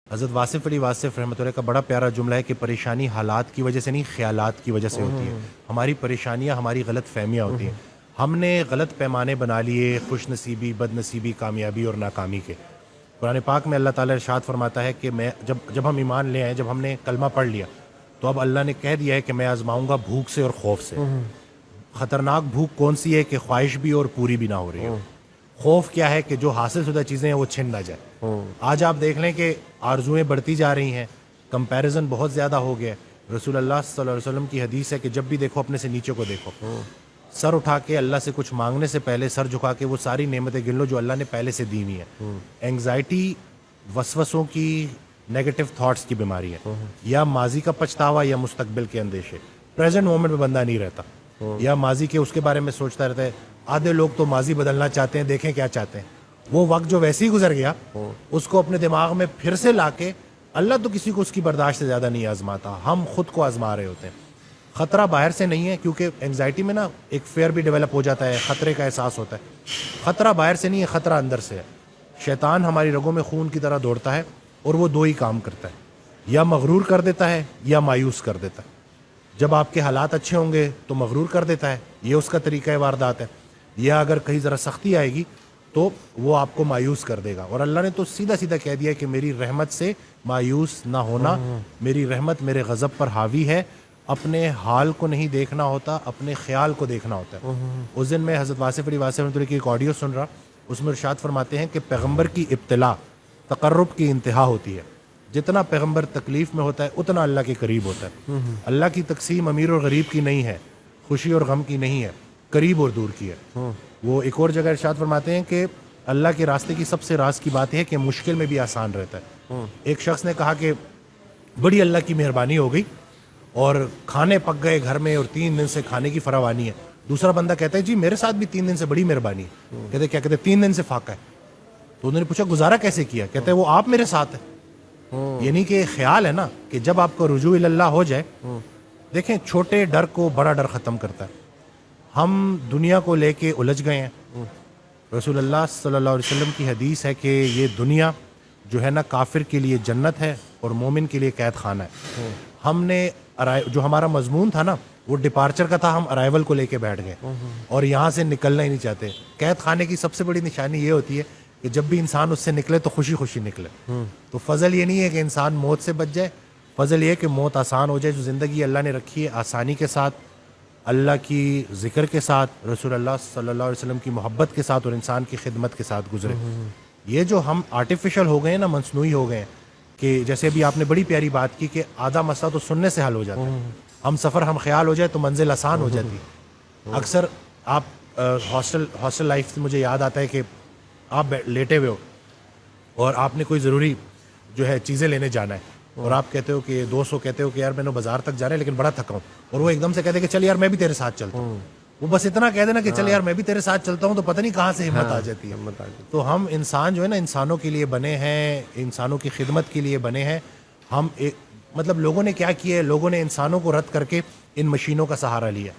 حضرت واصف علی واصف رحمۃ اللہ کا بڑا پیارا جملہ ہے کہ پریشانی حالات کی وجہ سے نہیں، خیالات کی وجہ سے ہوتی ہے. ہماری پریشانیاں ہماری غلط فہمیاں ہوتی ہیں. ہم نے غلط پیمانے بنا لیے خوش نصیبی، بد نصیبی، کامیابی اور ناکامی کے. قرآن پاک میں اللہ تعالیٰ ارشاد فرماتا ہے کہ میں جب ہم ایمان لے آئے، جب ہم نے کلمہ پڑھ لیا تو اب اللہ نے کہہ دیا ہے کہ میں آزماؤں گا بھوک سے اور خوف سے. خطرناک بھوک کون سی ہے کہ خواہش بھی اور پوری بھی نہ ہو رہی ہو. خوف کیا ہے کہ جو حاصل شدہ چیزیں ہیں وہ چھن نہ جائے. آج آپ دیکھ لیں کہ آرزویں بڑھتی جا رہی ہیں، کمپیریزن بہت زیادہ ہو گیا. رسول اللہ صلی اللہ علیہ وسلم کی حدیث ہے کہ جب بھی دیکھو اپنے سے نیچے کو دیکھو. سر اٹھا کے اللہ سے کچھ مانگنے سے پہلے سر جھکا کے وہ ساری نعمتیں گن لو جو اللہ نے پہلے سے دی ہوئی ہیں. اینگزائٹی وسوسوں کی، نیگیٹو تھاٹس کی بیماری ہے. یا ماضی کا پچھتاوا یا مستقبل کے اندیشے. پریزنٹ مومنٹ میں بندہ نہیں رہتا، یا ماضی کے اس کے بارے میں سوچتا رہتا ہے. آدھے لوگ تو ماضی بدلنا چاہتے ہیں، دیکھیں کیا چاہتے ہیں. وہ وقت جو ویسے ہی گزر گیا اس کو اپنے دماغ میں پھر سے لا کے، اللہ تو کسی کو اس کی برداشت سے زیادہ نہیں آزماتا، ہم خود کو آزما رہے ہوتے ہیں. خطرہ باہر سے نہیں ہے، کیونکہ انگزائٹی میں نا ایک فیئر بھی ڈیولپ ہو جاتا ہے، خطرے کا احساس ہوتا ہے. خطرہ باہر سے نہیں ہے، خطرہ اندر سے ہے. شیطان ہماری رگوں میں خون کی طرح دوڑتا ہے اور وہ دو ہی کام کرتا ہے، یا مغرور کر دیتا ہے یا مایوس کر دیتا ہے. جب آپ کے حالات اچھے ہوں گے تو مغرور کر دیتا ہے، یہ اس کا طریقہ واردات ہے. یا اگر کہیں ذرا سختی آئے گی تو وہ آپ کو مایوس کر دے گا. اور اللہ نے تو سیدھا سیدھا کہہ دیا کہ میری رحمت سے مایوس نہ ہونا، میری رحمت میرے غضب پر حاوی ہے. اپنے حال کو نہیں دیکھنا ہوتا، اپنے خیال کو دیکھنا ہوتا ہے. اس دن میں حضرت واصف علی واصف رحمۃ اللہ کی ایک آڈیو سن رہا، اس میں ارشاد فرماتے ہیں کہ پیغمبر کی ابتلا تقرب کی انتہا ہوتی ہے. جتنا پیغمبر تکلیف میں ہوتا ہے اتنا اللہ کے قریب ہوتا ہے. اللہ کی تقسیم امیر اور غریب کی نہیں ہے، خوشی اور غم کی نہیں ہے، قریب اور دور کی ہے. وہ ایک اور جگہ ارشاد فرماتے ہیں کہ اللہ کے راستے کی سب سے راز کی بات ہے کہ مشکل میں بھی آسان رہتا ہے. ایک شخص نے کہا کہ بڑی اللہ کی مہربانی ہو گئی اور کھانے پک گئے گھر میں اور 3 دن سے کھانے کی فراوانی ہے. دوسرا بندہ کہتا ہے جی میرے ساتھ بھی 3 دن سے بڑی مہربانی ہے. کہتے کیا؟ کہتے 3 دن سے فاقہ ہے. تو انہوں نے پوچھا گزارا کیسے کیا؟ کہتے وہ آپ میرے ساتھ ہیں. یعنی کہ خیال ہے نا کہ جب آپ کو رجوع اللہ ہو جائے، دیکھیں چھوٹے ڈر کو بڑا ڈر ختم کرتا ہے. ہم دنیا کو لے کے الجھ گئے ہیں. رسول اللہ صلی اللہ علیہ وسلم کی حدیث ہے کہ یہ دنیا جو ہے نا کافر کے لیے جنت ہے اور مومن کے لیے قید خانہ ہے. ہم نے جو ہمارا مضمون تھا نا وہ ڈپارچر کا تھا، ہم ارائیول کو لے کے بیٹھ گئے اور یہاں سے نکلنا ہی نہیں چاہتے. قید خانے کی سب سے بڑی نشانی یہ ہوتی ہے کہ جب بھی انسان اس سے نکلے تو خوشی خوشی نکلے. تو فضل یہ نہیں ہے کہ انسان موت سے بچ جائے، فضل یہ ہے کہ موت آسان ہو جائے. جو زندگی اللہ نے رکھی ہے آسانی کے ساتھ، اللہ کی ذکر کے ساتھ، رسول اللہ صلی اللہ علیہ وسلم کی محبت کے ساتھ اور انسان کی خدمت کے ساتھ گزرے. یہ جو ہم آرٹیفیشل ہو گئے ہیں نا، مصنوعی ہو گئے ہیں، کہ جیسے ابھی آپ نے بڑی پیاری بات کی کہ آدھا مسئلہ تو سننے سے حل ہو جاتا ہے. ہم سفر ہم خیال ہو جائے تو منزل آسان ہو جاتی. اکثر آپ ہاسٹل لائف سے مجھے یاد آتا ہے کہ آپ لیٹے ہوئے ہو اور آپ نے کوئی ضروری جو ہے چیزیں لینے جانا ہے اور آپ کہتے ہو کہ دوست کو کہتے ہو کہ یار میں نے بازار تک جانا ہے لیکن بڑا تھکا ہوں، اور وہ ایک دم سے کہتے ہیں کہ چل یار میں بھی تیرے ساتھ چلتا ہوں. وہ بس اتنا کہہ دینا کہ چل یار میں بھی تیرے ساتھ چلتا ہوں تو پتہ نہیں کہاں سے ہمت آ جاتی ہے. تو ہم انسان جو ہے نا انسانوں کے لیے بنے ہیں، انسانوں کی خدمت کے لیے بنے ہیں. ہم مطلب لوگوں نے کیا کیا ہے، لوگوں نے انسانوں کو رد کر کے ان مشینوں کا سہارا لیا.